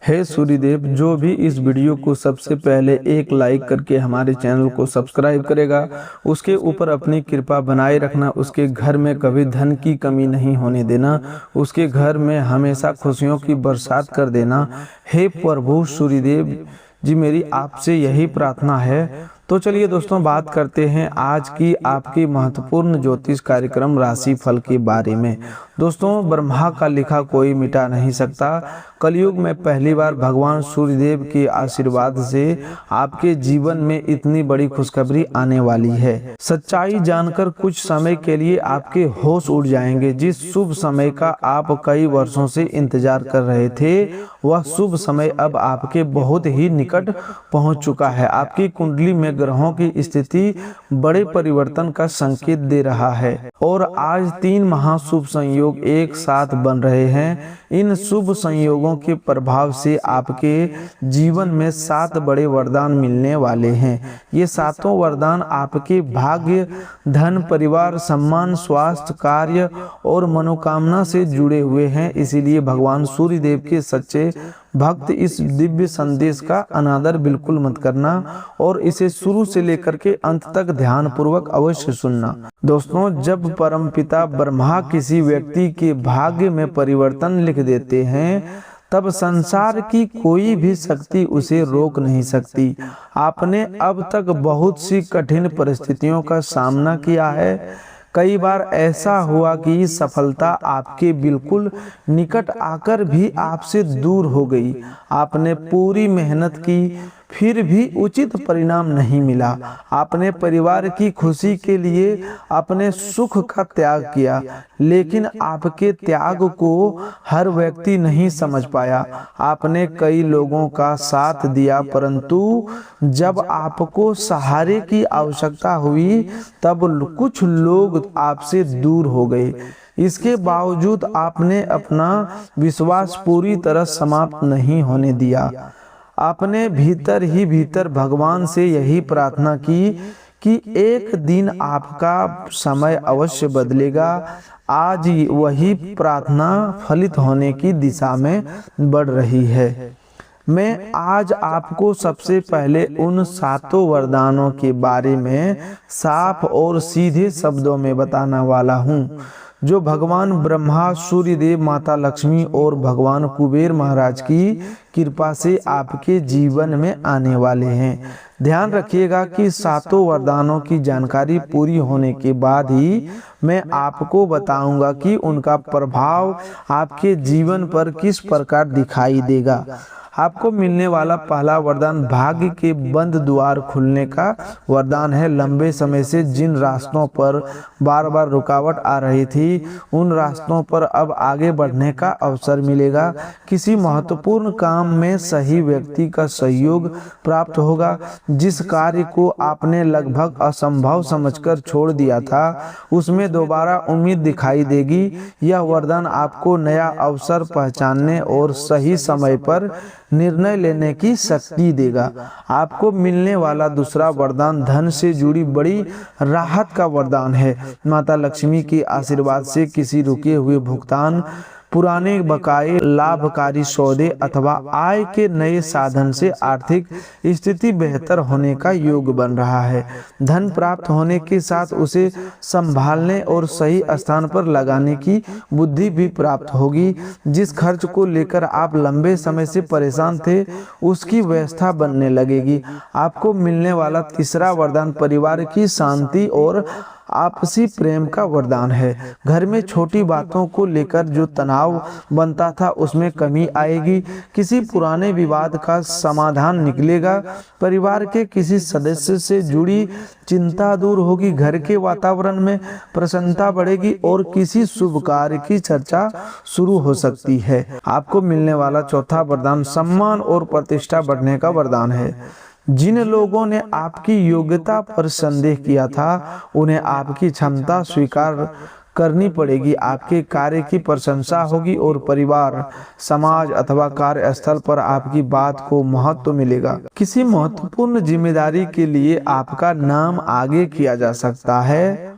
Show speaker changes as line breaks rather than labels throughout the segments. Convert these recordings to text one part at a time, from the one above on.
हे सूर्यदेव, जो भी इस वीडियो को सबसे पहले एक लाइक करके हमारे चैनल को सब्सक्राइब करेगा, उसके ऊपर अपनी कृपा बनाए रखना। उसके घर में कभी धन की कमी नहीं होने देना, उसके घर में हमेशा खुशियों की बरसात कर देना। हे प्रभु सूर्यदेव जी, मेरी आपसे यही प्रार्थना है। तो चलिए दोस्तों, बात करते हैं आज की आपकी महत्वपूर्ण ज्योतिष कार्यक्रम राशि फल के बारे में। दोस्तों, ब्रह्मा का लिखा कोई मिटा नहीं सकता। कलयुग में पहली बार भगवान सूर्यदेव के आशीर्वाद से आपके जीवन में इतनी बड़ी खुशखबरी आने वाली है। सच्चाई जानकर कुछ समय के लिए आपके होश उड़ जाएंगे। जिस शुभ समय का आप कई वर्षों से इंतजार कर रहे थे, वह शुभ समय अब आपके बहुत ही निकट पहुंच चुका है। आपकी कुंडली में ग्रहों की स्थिति बड़े परिवर्तन का संकेत दे रहा है और आज 3 महाशुभ संयोग एक साथ बन रहे हैं। इन शुभ संयोगों के प्रभाव से आपके जीवन में 7 बड़े वरदान मिलने वाले हैं। ये 7 वरदान आपके भाग्य, धन, परिवार, सम्मान, स्वास्थ्य, कार्य और मनोकामना से जुड़े हुए हैं। इसीलिए भगवान सूर्यदेव के सच्चे भक्त इस दिव्य संदेश का अनादर बिल्कुल मत करना और इसे शुरू से लेकर के अंत तक ध्यान पूर्वक अवश्य सुनना। दोस्तों, जब परमपिता ब्रह्मा किसी व्यक्ति के भाग्य में परिवर्तन लिख देते हैं, तब संसार की कोई भी शक्ति उसे रोक नहीं सकती। आपने अब तक बहुत सी कठिन परिस्थितियों का सामना किया है। कई बार ऐसा हुआ कि सफलता आपके बिल्कुल निकट आकर भी आपसे दूर हो गई। आपने पूरी मेहनत की, फिर भी उचित परिणाम नहीं मिला। आपने परिवार की खुशी के लिए अपने सुख का त्याग किया, लेकिन आपके त्याग को हर व्यक्ति नहीं समझ पाया। आपने कई लोगों का साथ दिया, परंतु जब आपको सहारे की आवश्यकता हुई, तब कुछ लोग आपसे दूर हो गए। इसके बावजूद आपने अपना विश्वास पूरी तरह समाप्त नहीं होने दिया। आपने भीतर ही भीतर भगवान से यही प्रार्थना की कि एक दिन आपका समय अवश्य बदलेगा। आज वही प्रार्थना फलित होने की दिशा में बढ़ रही है। मैं आज आपको सबसे पहले उन 7 वरदानों के बारे में साफ और सीधे शब्दों में बताने वाला हूँ, जो भगवान ब्रह्मा, सूर्यदेव, माता लक्ष्मी और भगवान कुबेर महाराज की कृपा से आपके जीवन में आने वाले हैं। ध्यान रखिएगा कि 7 वरदानों की जानकारी पूरी होने के बाद ही मैं आपको बताऊंगा कि उनका प्रभाव आपके जीवन पर किस प्रकार दिखाई देगा। आपको मिलने वाला पहला वरदान भाग्य के बंद द्वार खुलने का वरदान है। लंबे समय से जिन रास्तों पर बार बार रुकावट आ रही थी, उन रास्तों पर अब आगे बढ़ने का अवसर मिलेगा। किसी महत्वपूर्ण काम में सही व्यक्ति का सहयोग प्राप्त होगा। जिस कार्य को आपने लगभग असंभव समझकर छोड़ दिया था, उसमें दोबारा उम्मीद दिखाई देगी। यह वरदान आपको नया अवसर पहचानने और सही समय पर निर्णय लेने की शक्ति देगा। आपको मिलने वाला दूसरा वरदान धन से जुड़ी बड़ी राहत का वरदान है। माता लक्ष्मी के आशीर्वाद से किसी रुके हुए भुगतान, पुराने बकाए, लाभकारी सौदे अथवा आय के नए साधन से आर्थिक स्थिति बेहतर होने का योग बन रहा है। धन प्राप्त होने के साथ उसे संभालने और सही स्थान पर लगाने की बुद्धि भी प्राप्त होगी। जिस खर्च को लेकर आप लंबे समय से परेशान थे, उसकी व्यवस्था बनने लगेगी। आपको मिलने वाला तीसरा वरदान परिवार की शांति और आपसी प्रेम का वरदान है। घर में छोटी बातों को लेकर जो तनाव बनता था, उसमें कमी आएगी। किसी पुराने विवाद का समाधान निकलेगा। परिवार के किसी सदस्य से जुड़ी चिंता दूर होगी। घर के वातावरण में प्रसन्नता बढ़ेगी और किसी शुभ कार्य की चर्चा शुरू हो सकती है। आपको मिलने वाला चौथा वरदान सम्मान और प्रतिष्ठा बढ़ने का वरदान है। जिन लोगों ने आपकी योग्यता पर संदेह किया था, उन्हें आपकी क्षमता स्वीकार करनी पड़ेगी। आपके कार्य की प्रशंसा होगी और परिवार, समाज अथवा कार्यस्थल पर आपकी बात को महत्व मिलेगा। किसी महत्वपूर्ण जिम्मेदारी के लिए आपका नाम आगे किया जा सकता है।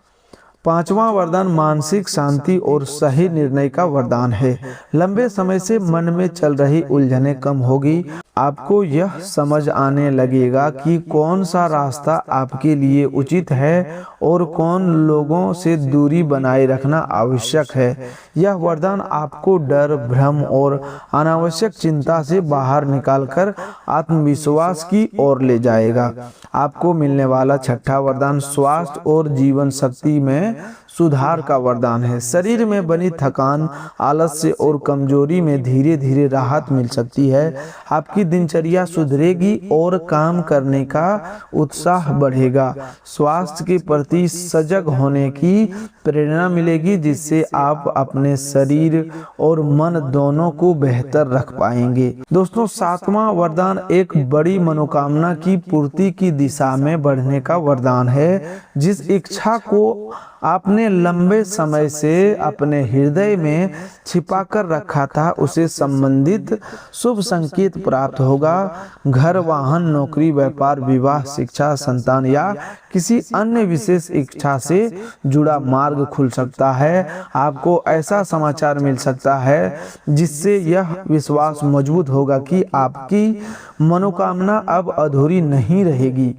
पांचवा वरदान मानसिक शांति और सही निर्णय का वरदान है। लंबे समय से मन में चल रही उलझनें कम होगी। आपको यह समझ आने लगेगा कि कौन सा रास्ता आपके लिए उचित है और कौन लोगों से दूरी बनाए रखना आवश्यक है। यह वरदान आपको डर, भ्रम और अनावश्यक चिंता से बाहर निकालकर आत्मविश्वास की ओर ले जाएगा। आपको मिलने वाला छठा वरदान स्वास्थ्य और जीवन शक्ति में सुधार का वरदान है। शरीर में बनी थकान, आलस्य और कमजोरी में धीरे धीरे राहत मिल सकती है। आपकी दिनचर्या सुधरेगी और काम करने का उत्साह बढ़ेगा। स्वास्थ्य के प्रति सजग होने की प्रेरणा मिलेगी, जिससे आप अपने शरीर और मन दोनों को बेहतर रख पाएंगे। दोस्तों, सातवां वरदान एक बड़ी मनोकामना की पूर्ति की दिशा में बढ़ने का वरदान है। जिस इच्छा को आपने लंबे समय से अपने हृदय में छिपा कर रखा था, उसे संबंधित शुभ संकेत प्राप्त होगा। घर, वाहन, नौकरी, व्यापार, विवाह, शिक्षा, संतान या किसी अन्य विशेष इच्छा से जुड़ा मार्ग खुल सकता है। आपको ऐसा समाचार मिल सकता है जिससे यह विश्वास मजबूत होगा कि आपकी मनोकामना अब अधूरी नहीं रहेगी।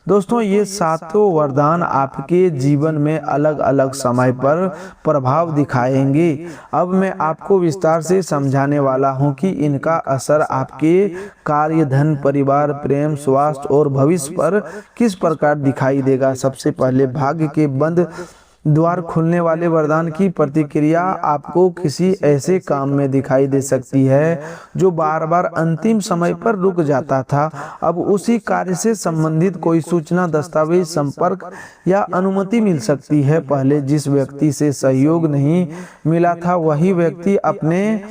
दोस्तों, ये सातों वरदान आपके जीवन में अलग अलग समय पर प्रभाव दिखाएंगे। अब मैं आपको विस्तार से समझाने वाला हूँ कि इनका असर आपके कार्य, धन, परिवार, प्रेम, स्वास्थ्य और भविष्य पर किस प्रकार दिखाई देगा। सबसे पहले, भाग्य के बंद द्वार खुलने वाले वरदान की प्रतिक्रिया आपको किसी ऐसे काम में दिखाई दे सकती है जो बार बार अंतिम समय पर रुक जाता था। अब उसी कार्य से संबंधित कोई सूचना, दस्तावेज, संपर्क या अनुमति मिल सकती है। पहले जिस व्यक्ति से सहयोग नहीं मिला था, वही व्यक्ति अपने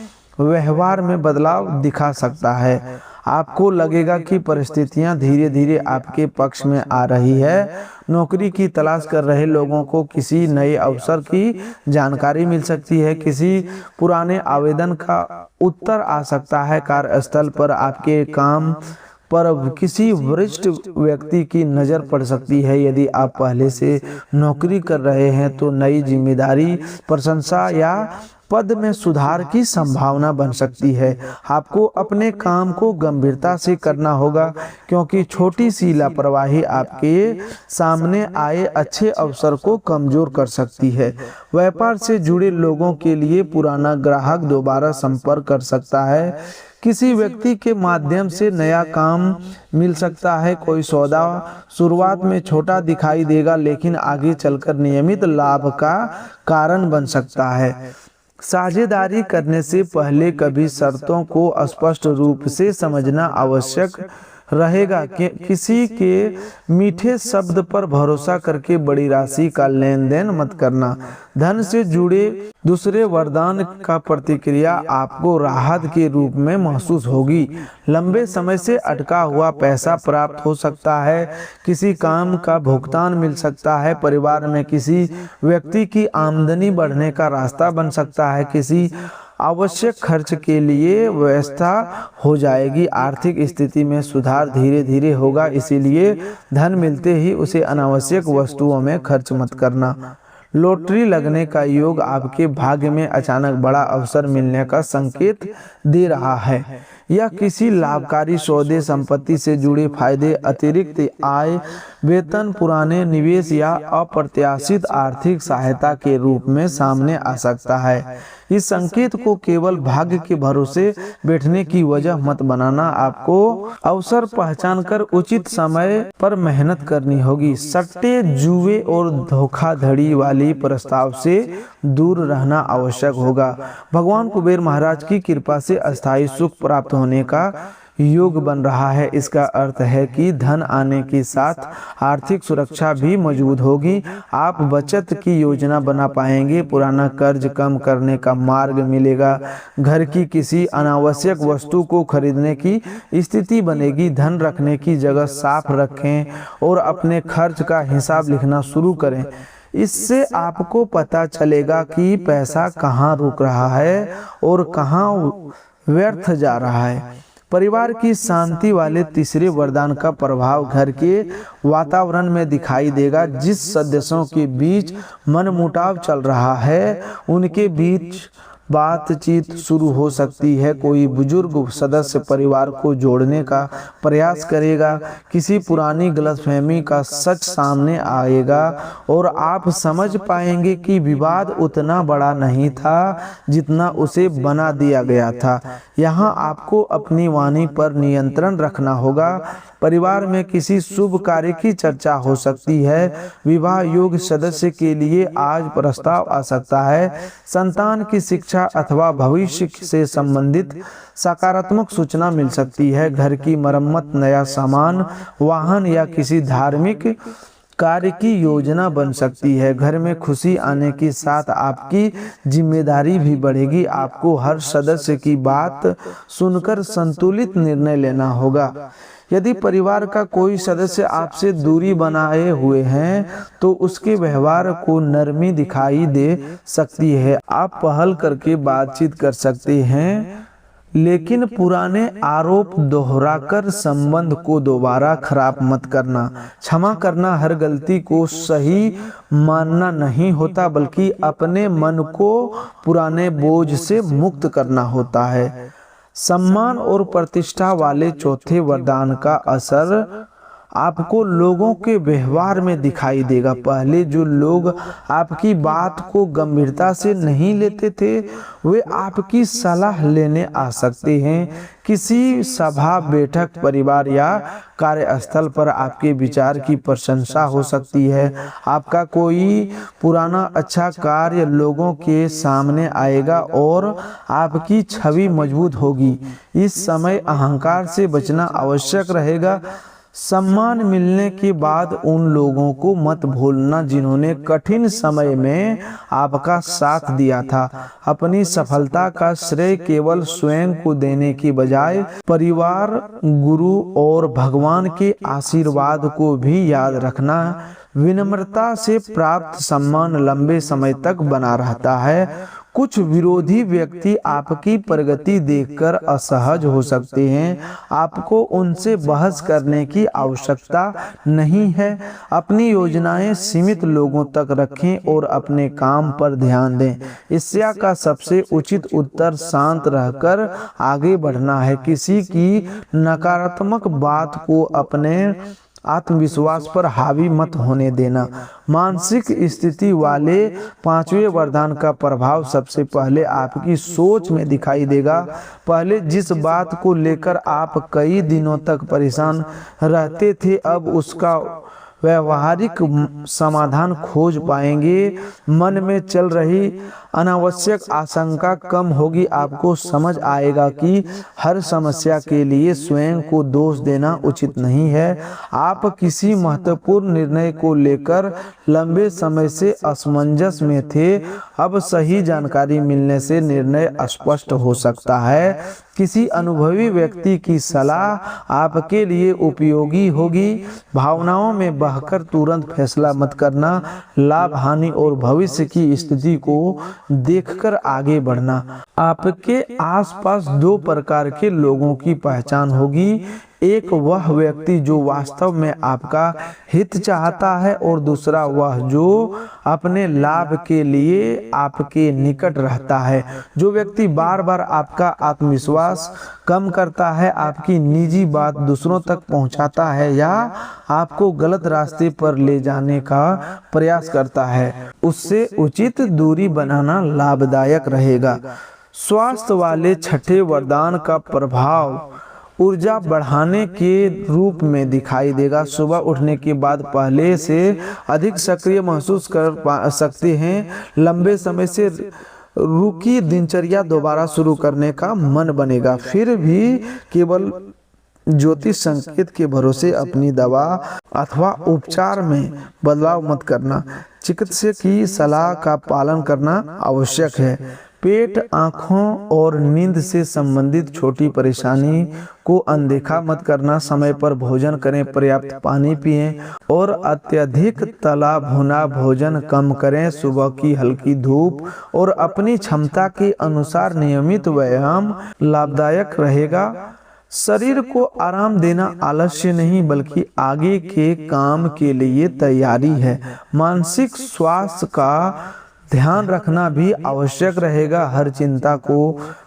व्यवहार में बदलाव दिखा सकता है। आपको लगेगा कि परिस्थितियां धीरे धीरे आपके पक्ष में आ रही है। नौकरी की तलाश कर रहे लोगों को किसी नए अवसर की जानकारी मिल सकती है। किसी पुराने आवेदन का उत्तर आ सकता है। कार्यस्थल पर आपके काम पर किसी वरिष्ठ व्यक्ति की नज़र पड़ सकती है। यदि आप पहले से नौकरी कर रहे हैं तो नई जिम्मेदारी, प्रशंसा या पद में सुधार की संभावना बन सकती है। आपको अपने काम को गंभीरता से करना होगा, क्योंकि छोटी सी लापरवाही आपके सामने आए अच्छे अवसर को कमजोर कर सकती है। व्यापार से जुड़े लोगों के लिए पुराना ग्राहक दोबारा संपर्क कर सकता है। किसी व्यक्ति के माध्यम से नया काम मिल सकता है। कोई सौदा शुरुआत में छोटा दिखाई देगा, लेकिन आगे चलकर नियमित लाभ का कारण बन सकता है। साझेदारी करने से पहले कभी शर्तों को स्पष्ट रूप से समझना आवश्यक रहेगा कि किसी के मीठे शब्द पर भरोसा करके बड़ी राशि का लेन देन मत करना। धन से जुड़े दूसरे वरदान का प्रतिक्रिया आपको राहत के रूप में महसूस होगी। लंबे समय से अटका हुआ पैसा प्राप्त हो सकता है। किसी काम का भुगतान मिल सकता है। परिवार में किसी व्यक्ति की आमदनी बढ़ने का रास्ता बन सकता है। किसी आवश्यक खर्च के लिए व्यवस्था हो जाएगी। आर्थिक स्थिति में सुधार धीरे धीरे होगा, इसीलिए धन मिलते ही उसे अनावश्यक वस्तुओं में खर्च मत करना। लॉटरी लगने का योग आपके भाग्य में अचानक बड़ा अवसर मिलने का संकेत दे रहा है। यह किसी लाभकारी सौदे, संपत्ति से जुड़े फायदे, अतिरिक्त आय, वेतन, पुराने निवेश या अप्रत्याशित आर्थिक सहायता के रूप में सामने आ सकता है। इस संकेत को केवल भाग्य के भरोसे बैठने की वजह मत बनाना। आपको अवसर पहचान कर उचित समय पर मेहनत करनी होगी। सट्टे, जुए और धोखाधड़ी वाली प्रस्ताव से दूर रहना आवश्यक होगा। भगवान कुबेर महाराज की कृपा से अस्थायी सुख प्राप्त होने का योग बन रहा है। इसका अर्थ है कि धन आने के साथ आर्थिक सुरक्षा भी मौजूद होगी। आप बचत की योजना बना पाएंगे। पुराना कर्ज कम करने का मार्ग मिलेगा। घर की किसी अनावश्यक वस्तु को खरीदने की स्थिति बनेगी। धन रखने की जगह साफ रखें और अपने खर्च का हिसाब लिखना शुरू करें। इससे आपको पता चलेगा कि पैसा कहाँ रुक रहा है और कहाँ व्यर्थ जा रहा है। परिवार की शांति वाले तीसरे वरदान का प्रभाव घर के वातावरण में दिखाई देगा। जिस सदस्यों के बीच मनमुटाव चल रहा है उनके बीच बातचीत शुरू हो सकती है। कोई बुजुर्ग सदस्य परिवार को जोड़ने का प्रयास करेगा। किसी पुरानी गलतफहमी का सच सामने आएगा और आप समझ पाएंगे कि विवाद उतना बड़ा नहीं था जितना उसे बना दिया गया था। यहाँ आपको अपनी वाणी पर नियंत्रण रखना होगा। परिवार में किसी शुभ कार्य की चर्चा हो सकती है। विवाह योग्य सदस्य के लिए आज प्रस्ताव आ सकता है। संतान की शिक्षा अथवा भविष्य से संबंधित सकारात्मक सूचना मिल सकती है। घर की मरम्मत, नया सामान, वाहन या किसी धार्मिक कार्य की योजना बन सकती है। घर में खुशी आने के साथ आपकी जिम्मेदारी भी बढ़ेगी। आपको हर सदस्य की बात सुनकर संतुलित निर्णय लेना होगा। यदि परिवार का कोई सदस्य आपसे दूरी बनाए हुए हैं तो उसके व्यवहार को नरमी दिखाई दे सकती है। आप पहल करके बातचीत कर सकते हैं, लेकिन पुराने आरोप दोहराकर संबंध को दोबारा खराब मत करना। क्षमा करना हर गलती को सही मानना नहीं होता, बल्कि अपने मन को पुराने बोझ से मुक्त करना होता है। सम्मान और प्रतिष्ठा वाले चौथे वरदान का असर आपको लोगों के व्यवहार में दिखाई देगा। पहले जो लोग आपकी बात को गंभीरता से नहीं लेते थे वे आपकी सलाह लेने आ सकते हैं। किसी सभा, बैठक, परिवार या कार्यस्थल पर आपके विचार की प्रशंसा हो सकती है। आपका कोई पुराना अच्छा कार्य लोगों के सामने आएगा और आपकी छवि मजबूत होगी। इस समय अहंकार से बचना आवश्यक रहेगा। सम्मान मिलने के बाद उन लोगों को मत भूलना जिन्होंने कठिन समय में आपका साथ दिया था। अपनी सफलता का श्रेय केवल स्वयं को देने के बजाय परिवार, गुरु और भगवान के आशीर्वाद को भी याद रखना। विनम्रता से प्राप्त सम्मान लंबे समय तक बना रहता है। कुछ विरोधी व्यक्ति आपकी प्रगति देखकर असहज हो सकते हैं। आपको उनसे बहस करने की आवश्यकता नहीं है। अपनी योजनाएं सीमित लोगों तक रखें और अपने काम पर ध्यान दें। ईर्ष्या का सबसे उचित उत्तर शांत रहकर आगे बढ़ना है। किसी की नकारात्मक बात को अपने आत्मविश्वास पर हावी मत होने देना। मानसिक स्थिति वाले पांचवें वरदान का प्रभाव सबसे पहले आपकी सोच में दिखाई देगा। पहले जिस बात को लेकर आप कई दिनों तक परेशान रहते थे, अब उसका व्यवहारिक समाधान खोज पाएंगे। मन में चल रही अनावश्यक आशंका कम होगी। आपको समझ आएगा कि हर समस्या के लिए स्वयं को दोष देना उचित नहीं है। आप किसी महत्वपूर्ण निर्णय को लेकर लंबे समय से असमंजस में थे, अब सही जानकारी मिलने से निर्णय स्पष्ट हो सकता है। किसी अनुभवी व्यक्ति की सलाह आपके लिए उपयोगी होगी। भावनाओं में बहकर तुरंत फैसला मत करना। लाभ, हानि और भविष्य की स्थिति को देखकर आगे बढ़ना। आपके आसपास दो प्रकार के लोगों की पहचान होगी। एक वह व्यक्ति जो वास्तव में आपका हित चाहता है और दूसरा वह जो अपने लाभ के लिए आपके निकट रहता है। जो व्यक्ति बार बार आपका आत्मविश्वास कम करता है, आपकी निजी बात दूसरों तक पहुंचाता है या आपको गलत रास्ते पर ले जाने का प्रयास करता है, उससे उचित दूरी बनाना लाभदायक रहेगा। स्वास्थ्य वाले छठे वरदान का प्रभाव ऊर्जा बढ़ाने के रूप में दिखाई देगा। सुबह उठने के बाद पहले से अधिक सक्रिय महसूस कर सकते हैं। लंबे समय से रुकी दिनचर्या दोबारा शुरू करने का मन बनेगा। फिर भी केवल ज्योतिष संकेत के भरोसे अपनी दवा अथवा उपचार में बदलाव मत करना। चिकित्सक की सलाह का पालन करना आवश्यक है। पेट, आँखों और नींद से संबंधित छोटी परेशानी को अनदेखा मत करना। समय पर भोजन करें, पर्याप्त पानी पिएं और अत्यधिक तला भुना भोजन कम करें। सुबह की हल्की धूप और अपनी क्षमता के अनुसार नियमित व्यायाम लाभदायक रहेगा। शरीर को आराम देना आलस्य नहीं बल्कि आगे के काम के लिए तैयारी है। मानसिक स्वास्थ्य का ध्यान रखना भी आवश्यक रहेगा। हर चिंता को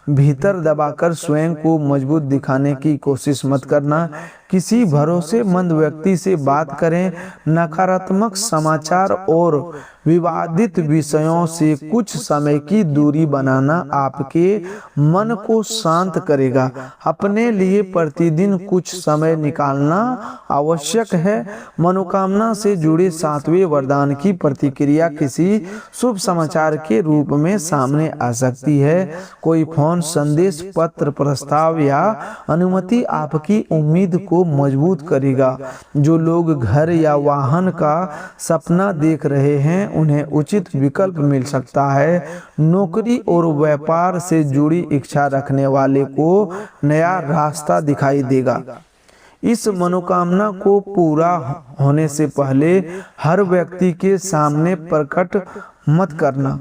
भीतर दबाकर स्वयं को मजबूत दिखाने की कोशिश मत करना। किसी भरोसेमंद व्यक्ति से बात करें। नकारात्मक समाचार और विवादित विषयों से कुछ समय की दूरी बनाना आपके मन को शांत करेगा। अपने लिए प्रतिदिन कुछ समय निकालना आवश्यक है। मनोकामना से जुड़े 7वें वरदान की प्रतिक्रिया किसी शुभ समाचार के रूप में सामने आ सकती है। कोई फोन, संदेश, पत्र, प्रस्ताव या अनुमति आपकी उम्मीद को मजबूत करेगा। जो लोग घर या वाहन का सपना देख रहे हैं उन्हें उचित विकल्प मिल सकता है। नौकरी और व्यापार से जुड़ी इच्छा रखने वाले को नया रास्ता दिखाई देगा। इस मनोकामना को पूरा होने से पहले हर व्यक्ति के सामने प्रकट मत करना।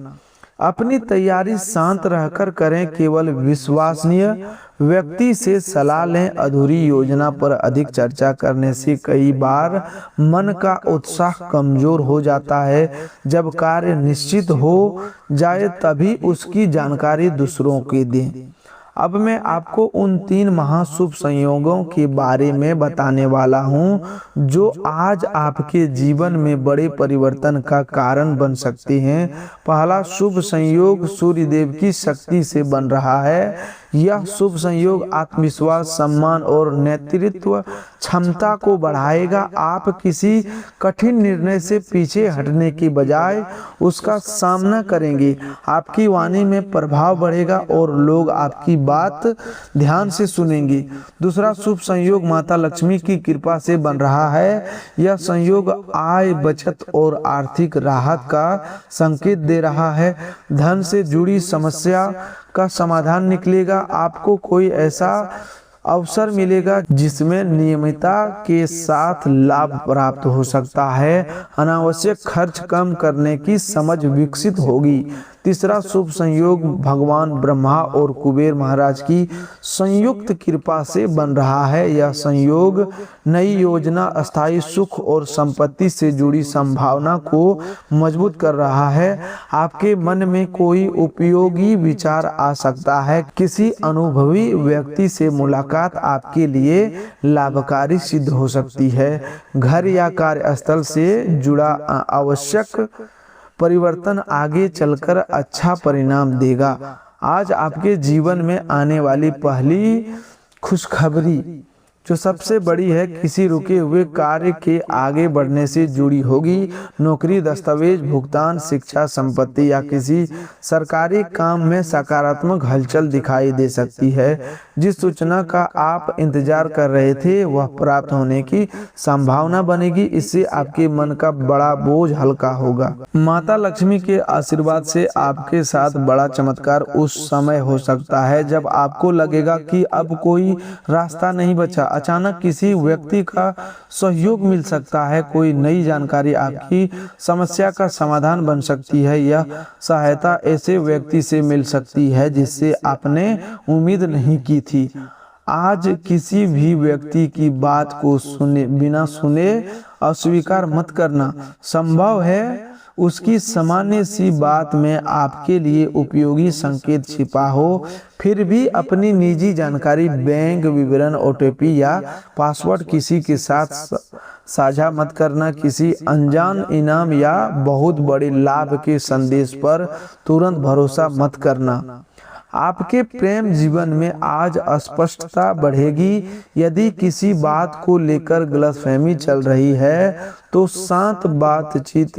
अपनी तैयारी शांत रहकर करें। केवल विश्वसनीय व्यक्ति से सलाह लें। अधूरी योजना पर अधिक चर्चा करने से कई बार मन का उत्साह कमजोर हो जाता है। जब कार्य निश्चित हो जाए तभी उसकी जानकारी दूसरों को दें। अब मैं आपको उन 3 महाशुभ संयोगों के बारे में बताने वाला हूं जो आज आपके जीवन में बड़े परिवर्तन का कारण बन सकते हैं। पहला शुभ संयोग सूर्य देव की शक्ति से बन रहा है। यह शुभ संयोग आत्मविश्वास, सम्मान और नेतृत्व क्षमता को बढ़ाएगा। आप किसी कठिन निर्णय से पीछे हटने की बजाय उसका सामना करेंगे। आपकी वाणी में प्रभाव बढ़ेगा और लोग आपकी बात ध्यान से सुनेंगे। दूसरा शुभ संयोग माता लक्ष्मी की कृपा से बन रहा है। यह संयोग आय, बचत और आर्थिक राहत का संकेत दे रहा है। धन से जुड़ी समस्या का समाधान निकलेगा। आपको कोई ऐसा अवसर मिलेगा जिसमें नियमितता के साथ लाभ प्राप्त हो सकता है। अनावश्यक खर्च कम करने की समझ विकसित होगी। तीसरा शुभ संयोग भगवान ब्रह्मा और कुबेर महाराज की संयुक्त कृपा से बन रहा है। यह संयोग नई योजना, अस्थायी सुख और संपत्ति से जुड़ी संभावना को मजबूत कर रहा है। आपके मन में कोई उपयोगी विचार आ सकता है। किसी अनुभवी व्यक्ति से मुलाकात आपके लिए लाभकारी सिद्ध हो सकती है। घर या कार्यस्थल से जुड़ा आवश्यक परिवर्तन आगे चलकर अच्छा परिणाम देगा। आज आपके जीवन में आने वाली पहली खुशखबरी जो सबसे बड़ी है किसी रुके हुए कार्य के आगे बढ़ने से जुड़ी होगी। नौकरी, दस्तावेज, भुगतान, शिक्षा, संपत्ति या किसी सरकारी काम में सकारात्मक हलचल दिखाई दे सकती है। जिस सूचना का आप इंतजार कर रहे थे वह प्राप्त होने की संभावना बनेगी। इससे आपके मन का बड़ा बोझ हल्का होगा। माता लक्ष्मी के आशीर्वाद से आपके साथ बड़ा चमत्कार उस समय हो सकता है जब आपको लगेगा कि अब कोई रास्ता नहीं बचा। अचानक किसी व्यक्ति का सहयोग मिल सकता है। कोई नई जानकारी आपकी समस्या का समाधान बन सकती है। यह सहायता ऐसे व्यक्ति से मिल सकती है जिससे आपने उम्मीद नहीं की थी। आज किसी भी व्यक्ति की बात को बिना सुने अस्वीकार मत करना। संभव है उसकी सामान्य सी बात में आपके लिए उपयोगी संकेत छिपा हो। फिर भी अपनी निजी जानकारी, बैंक विवरण, OTP या पासवर्ड किसी के साथ साझा मत करना। किसी अनजान इनाम या बहुत बड़े लाभ के संदेश पर तुरंत भरोसा मत करना। आपके प्रेम जीवन में आज अस्पष्टता बढ़ेगी। यदि किसी बात को लेकर गलतफहमी चल रही है तो शांत बातचीत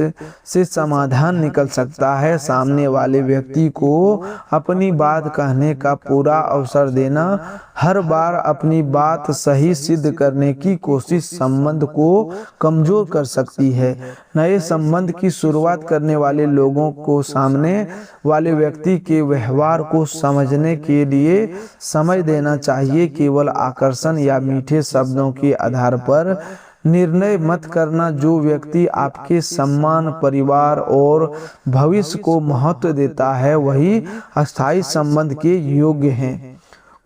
से समाधान निकल सकता है। सामने वाले व्यक्ति को अपनी बात कहने का पूरा अवसर देना। हर बार अपनी बात सही सिद्ध करने की कोशिश संबंध को कमजोर कर सकती है। नए संबंध की शुरुआत करने वाले लोगों को सामने वाले व्यक्ति के व्यवहार को समझने के लिए समय देना चाहिए। केवल आकर्षण या मीठे शब्दों के आधार पर निर्णय मत करना। जो व्यक्ति आपके सम्मान, परिवार और भविष्य को महत्व देता है वही अस्थायी संबंध के योग्य हैं।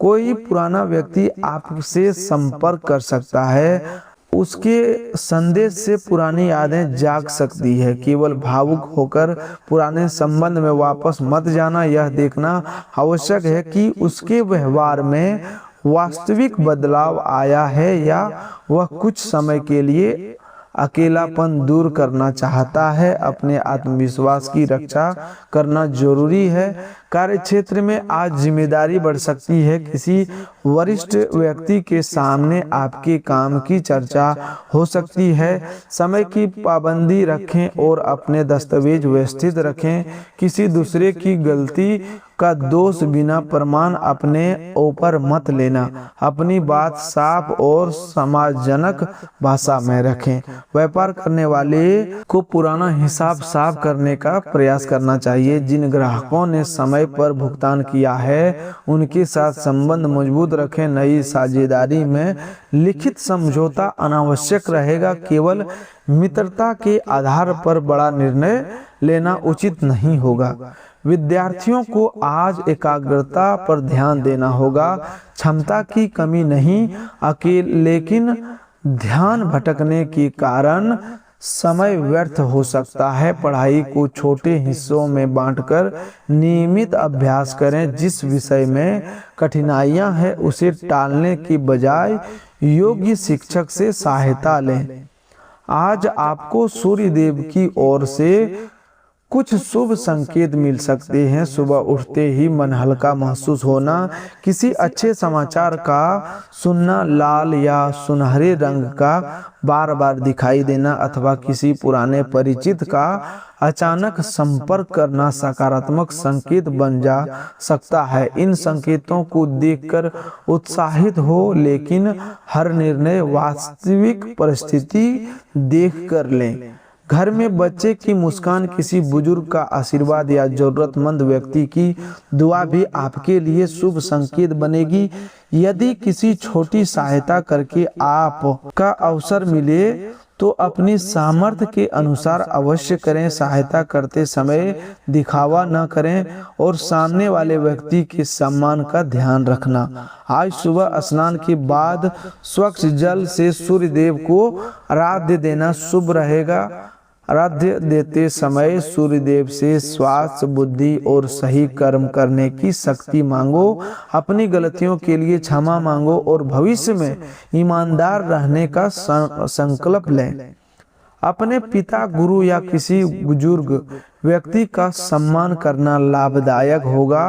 कोई पुराना व्यक्ति आपसे संपर्क कर सकता है, उसके संदेश से पुरानी यादें जाग सकती है। केवल भावुक होकर पुराने संबंध में वापस मत जाना, यह देखना आवश्यक है कि उसके व्यवहार में वास्तविक बदलाव आया है या वह कुछ समय के लिए अकेलापन दूर करना चाहता है। अपने आत्मविश्वास की रक्षा करना जरूरी है। कार्य क्षेत्र में आज जिम्मेदारी बढ़ सकती है। किसी वरिष्ठ व्यक्ति के सामने आपके काम की चर्चा हो सकती है। समय की पाबंदी रखें और अपने दस्तावेज व्यवस्थित रखें। किसी दूसरे की गलती का दोष बिना प्रमाण अपने ऊपर मत लेना। अपनी बात साफ और सम्मानजनक भाषा में रखें। व्यापार करने वाले को पुराना हिसाब साफ करने का प्रयास करना चाहिए। जिन ग्राहकों ने समय पर भुगतान किया है उनके साथ संबंध मजबूत रखें। नई साझेदारी में लिखित समझौता अनावश्यक रहेगा। केवल मित्रता के आधार पर बड़ा निर्णय लेना उचित नहीं होगा। विद्यार्थियों को आज एकाग्रता पर ध्यान देना होगा। क्षमता की कमी नहीं, लेकिन ध्यान भटकने के कारण समय व्यर्थ हो सकता है। पढ़ाई को छोटे हिस्सों में बांटकर नियमित अभ्यास करें। जिस विषय में कठिनाइयां हैं उसे टालने की बजाय योग्य शिक्षक से सहायता लें। आज आपको सूर्य देव की ओर से कुछ शुभ संकेत मिल सकते हैं। सुबह उठते ही मन हल्का महसूस होना, किसी अच्छे समाचार का सुनना, लाल या सुनहरे रंग का बार बार दिखाई देना अथवा किसी पुराने परिचित का अचानक संपर्क करना सकारात्मक संकेत बन जा सकता है। इन संकेतों को देखकर उत्साहित हो, लेकिन हर निर्णय वास्तविक परिस्थिति देखकर लें। घर में बच्चे की मुस्कान, किसी बुजुर्ग का आशीर्वाद या जरूरतमंद व्यक्ति की दुआ भी आपके लिए शुभ संकेत बनेगी। यदि किसी छोटी सहायता करके आपका अवसर मिले तो अपनी सामर्थ्य के अनुसार अवश्य करें। सहायता करते समय दिखावा न करें और सामने वाले व्यक्ति के सम्मान का ध्यान रखना। आज सुबह स्नान के बाद स्वच्छ जल से सूर्य देव को आराध्य देना शुभ रहेगा। आराध्य देते समय सूर्य देव से स्वास्थ्य, बुद्धि और सही कर्म करने की शक्ति मांगो। अपनी गलतियों के लिए क्षमा मांगो और भविष्य में ईमानदार रहने का संकल्प लें। अपने पिता, गुरु या किसी बुजुर्ग व्यक्ति का सम्मान करना लाभदायक होगा।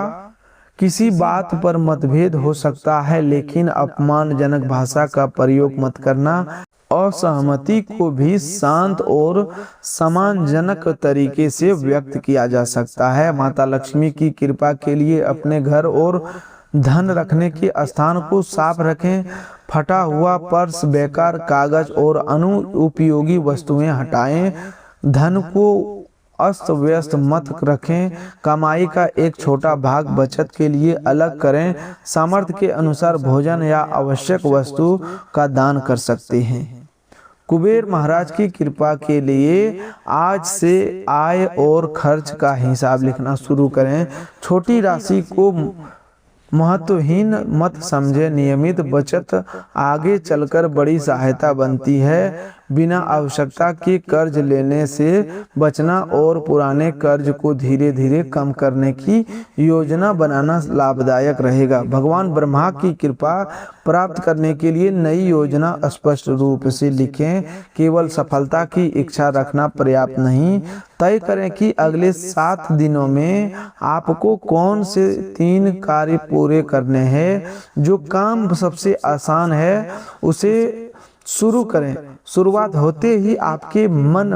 किसी बात पर मतभेद हो सकता है, लेकिन अपमानजनक भाषा का प्रयोग मत करना। असहमति को भी शांत और सम्मानजनक तरीके से व्यक्त किया जा सकता है। माता लक्ष्मी की कृपा के लिए अपने घर और धन रखने के स्थान को साफ रखें। फटा हुआ पर्स, बेकार कागज और अनुपयोगी वस्तुएं हटाएं। धन को अस्त व्यस्त मत रखें। कमाई का एक छोटा भाग बचत के लिए अलग करें। सामर्थ्य के अनुसार भोजन या आवश्यक वस्तु का दान कर सकते हैं। कुबेर महाराज की कृपा के लिए आज से आय और खर्च का हिसाब लिखना शुरू करें। छोटी राशि को महत्वहीन मत समझे। नियमित बचत आगे चलकर बड़ी सहायता बनती है। बिना आवश्यकता के कर्ज लेने से बचना और पुराने कर्ज को धीरे धीरे कम करने की योजना बनाना लाभदायक रहेगा। भगवान ब्रह्मा की कृपा प्राप्त करने के लिए नई योजना स्पष्ट रूप से लिखें। केवल सफलता की इच्छा रखना पर्याप्त नहीं। तय करें कि अगले 7 दिनों में आपको कौन से 3 कार्य पूरे करने हैं। जो काम सबसे आसान है उसे शुरू करें। शुरुआत होते ही आपके मन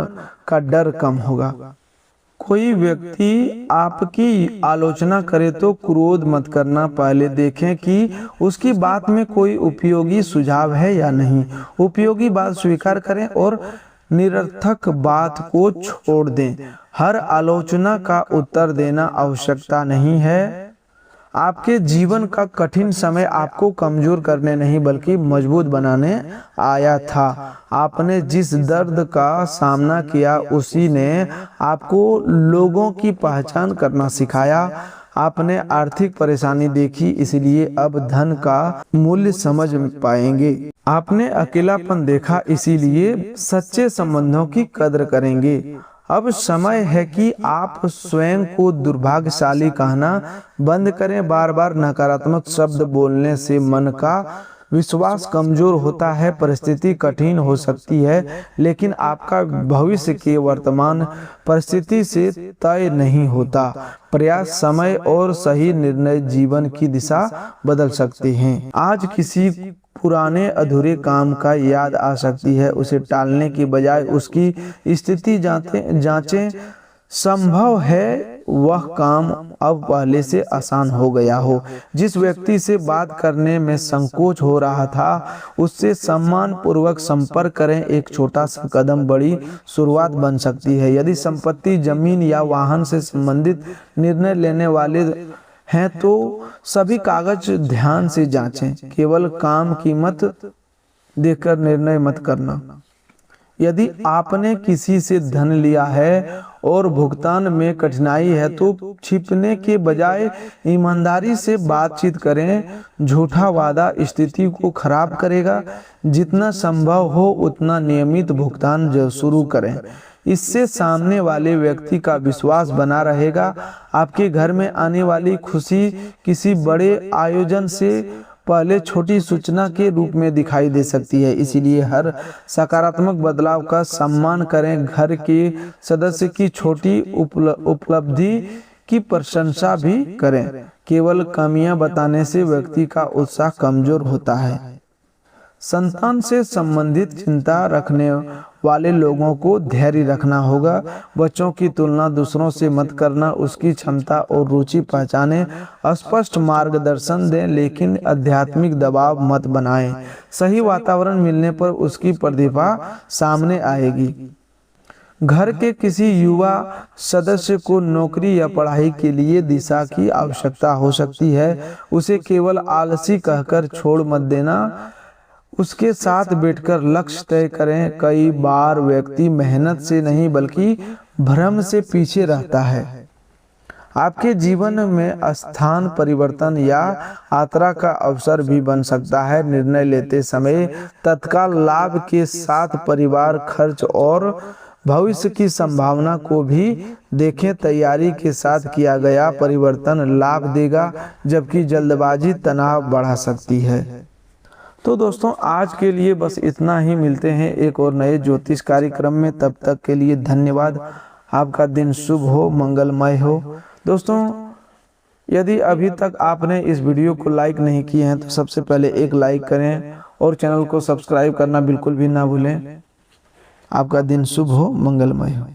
का डर कम होगा। कोई व्यक्ति आपकी आलोचना करे तो क्रोध मत करना। पहले देखें कि उसकी बात में कोई उपयोगी सुझाव है या नहीं। उपयोगी बात स्वीकार करें और निरर्थक बात को छोड़ दें। हर आलोचना का उत्तर देना आवश्यकता नहीं है। आपके जीवन का कठिन समय आपको कमजोर करने नहीं बल्कि मजबूत बनाने आया था। आपने जिस दर्द का सामना किया उसी ने आपको लोगों की पहचान करना सिखाया। आपने आर्थिक परेशानी देखी, इसलिए अब धन का मूल्य समझ पाएंगे। आपने अकेलापन देखा, इसीलिए सच्चे संबंधों की कदर करेंगे। अब समय है कि आप स्वयं को दुर्भाग्यशाली कहना बंद करें। बार बार नकारात्मक शब्द बोलने से मन का विश्वास कमजोर होता है। परिस्थिति कठिन हो सकती है, लेकिन आपका भविष्य के वर्तमान परिस्थिति से तय नहीं होता। प्रयास, समय और सही निर्णय जीवन की दिशा बदल सकते हैं। आज किसी पुराने अधूरे काम का याद आ सकती है, उसे टालने की बजाय उसकी स्थिति जांचें। संभव है वह काम अब पहले से आसान हो गया हो। जिस व्यक्ति से बात करने में संकोच हो रहा था, उससे सम्मान पूर्वक संपर्क करें। एक छोटा सा कदम बड़ी शुरुआत बन सकती है। यदि संपत्ति, जमीन या वाहन से संबंधित निर्णय लेने वाले हैं तो सभी कागज ध्यान से जांचें। केवल काम कीमत देखकर निर्णय मत करना। यदि आपने किसी से धन लिया है और भुगतान में कठिनाई है तो छिपने के बजाय ईमानदारी से बातचीत करें। झूठा वादा स्थिति को खराब करेगा। जितना संभव हो उतना नियमित भुगतान शुरू करें। इससे सामने वाले व्यक्ति का विश्वास बना रहेगा। आपके घर में आने वाली खुशी किसी बड़े आयोजन से पहले छोटी सूचना के रूप में दिखाई दे सकती है, इसीलिए हर सकारात्मक बदलाव का सम्मान करें। घर के सदस्य की छोटी उपलब्धि की प्रशंसा भी करें। केवल कमियां बताने से व्यक्ति का उत्साह कमजोर होता है। संतान से संबंधित चिंता रखने वाले लोगों को धैर्य रखना होगा। बच्चों की तुलना दूसरों से मत करना। उसकी क्षमता और रुचि पहचानें। स्पष्ट मार्गदर्शन दें, लेकिन आध्यात्मिक दबाव मत बनाएं। सही वातावरण मिलने पर उसकी प्रतिभा सामने आएगी। घर के किसी युवा सदस्य को नौकरी या पढ़ाई के लिए दिशा की आवश्यकता हो सकती है। उसे केवल आलसी कहकर छोड़ मत देना। उसके साथ बैठकर लक्ष्य तय करें। कई बार व्यक्ति मेहनत से नहीं बल्कि भ्रम से पीछे रहता है। आपके जीवन में स्थान परिवर्तन या यात्रा का अवसर भी बन सकता है। निर्णय लेते समय तत्काल लाभ के साथ परिवार, खर्च और भविष्य की संभावना को भी देखें। तैयारी के साथ किया गया परिवर्तन लाभ देगा, जबकि जल्दबाजी तनाव बढ़ा सकती है। तो दोस्तों, आज के लिए बस इतना ही। मिलते हैं एक और नए ज्योतिष कार्यक्रम में। तब तक के लिए धन्यवाद। आपका दिन शुभ हो, मंगलमय हो। दोस्तों, यदि अभी तक आपने इस वीडियो को लाइक नहीं किए हैं तो सबसे पहले एक लाइक करें और चैनल को सब्सक्राइब करना बिल्कुल भी ना भूलें। आपका दिन शुभ हो, मंगलमय हो।